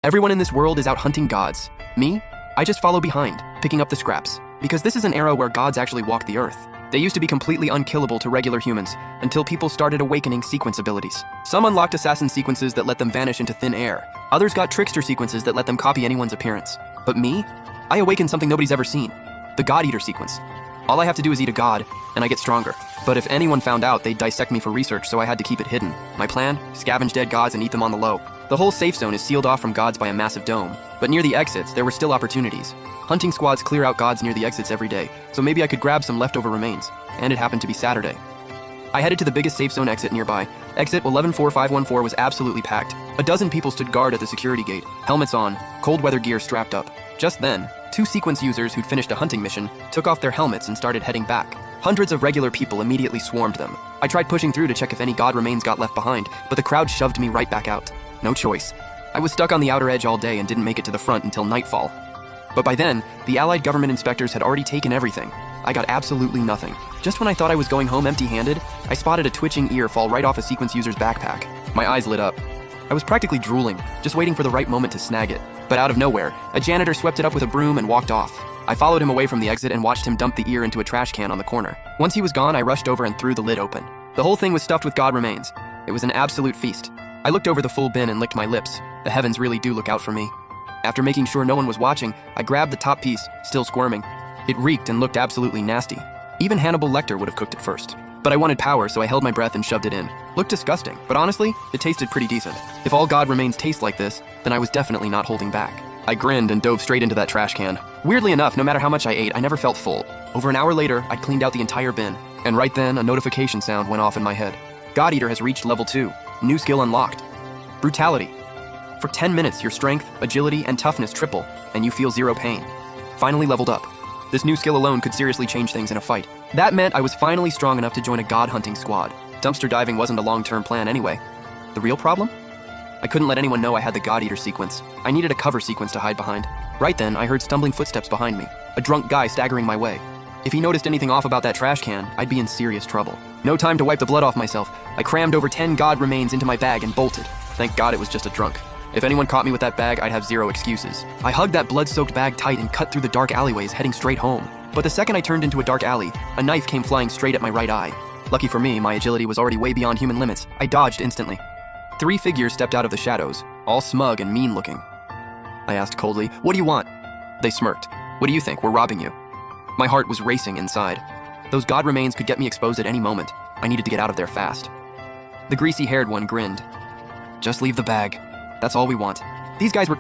Everyone in this world is out hunting gods. Me? I just follow behind, picking up the scraps. Because this is an era where gods actually walk the earth. They used to be completely unkillable to regular humans, until people started awakening sequence abilities. Some unlocked assassin sequences that let them vanish into thin air. Others got trickster sequences that let them copy anyone's appearance. But me? I awakened something nobody's ever seen. The God Eater sequence. All I have to do is eat a god, and I get stronger. But if anyone found out, they'd dissect me for research, so I had to keep it hidden. My plan? Scavenge dead gods and eat them on the low. The whole safe zone is sealed off from gods by a massive dome. But near the exits, there were still opportunities. Hunting squads clear out gods near the exits every day, so maybe I could grab some leftover remains. And it happened to be Saturday. I headed to the biggest safe zone exit nearby. Exit 114514 was absolutely packed. A dozen people stood guard at the security gate, helmets on, cold weather gear strapped up. Just then, 2 sequence users who'd finished a hunting mission took off their helmets and started heading back. Hundreds of regular people immediately swarmed them. I tried pushing through to check if any god remains got left behind, but the crowd shoved me right back out. No choice. I was stuck on the outer edge all day and didn't make it to the front until nightfall. But by then, the Allied government inspectors had already taken everything. I got absolutely nothing. Just when I thought I was going home empty-handed, I spotted a twitching ear fall right off a sequence user's backpack. My eyes lit up. I was practically drooling, just waiting for the right moment to snag it. But out of nowhere, a janitor swept it up with a broom and walked off. I followed him away from the exit and watched him dump the ear into a trash can on the corner. Once he was gone, I rushed over and threw the lid open. The whole thing was stuffed with god remains. It was an absolute feast. I looked over the full bin and licked my lips. The heavens really do look out for me. After making sure no one was watching, I grabbed the top piece, still squirming. It reeked and looked absolutely nasty. Even Hannibal Lecter would have cooked it first. But I wanted power, so I held my breath and shoved it in. Looked disgusting, but honestly, it tasted pretty decent. If all god remains taste like this, then I was definitely not holding back. I grinned and dove straight into that trash can. Weirdly enough, no matter how much I ate, I never felt full. Over an hour later, I'd cleaned out the entire bin. And right then, a notification sound went off in my head. God Eater has reached level 2. New skill unlocked. Brutality. For 10 minutes, your strength, agility, and toughness triple, and you feel 0 pain. Finally leveled up. This new skill alone could seriously change things in a fight. That meant I was finally strong enough to join a god hunting squad. Dumpster diving wasn't a long-term plan anyway. The real problem? I couldn't let anyone know I had the God Eater sequence. I needed a cover sequence to hide behind. Right then, I heard stumbling footsteps behind me, a drunk guy staggering my way. If he noticed anything off about that trash can, I'd be in serious trouble. No time to wipe the blood off myself. I crammed over 10 god remains into my bag and bolted. Thank God it was just a drunk. If anyone caught me with that bag, I'd have 0 excuses. I hugged that blood-soaked bag tight and cut through the dark alleyways heading straight home. But the second I turned into a dark alley, a knife came flying straight at my right eye. Lucky for me, my agility was already way beyond human limits. I dodged instantly. 3 figures stepped out of the shadows, all smug and mean-looking. I asked coldly, "What do you want?" They smirked. "What do you think? We're robbing you." My heart was racing inside. Those god remains could get me exposed at any moment. I needed to get out of there fast. The greasy-haired one grinned. "Just leave the bag. That's all we want." These guys were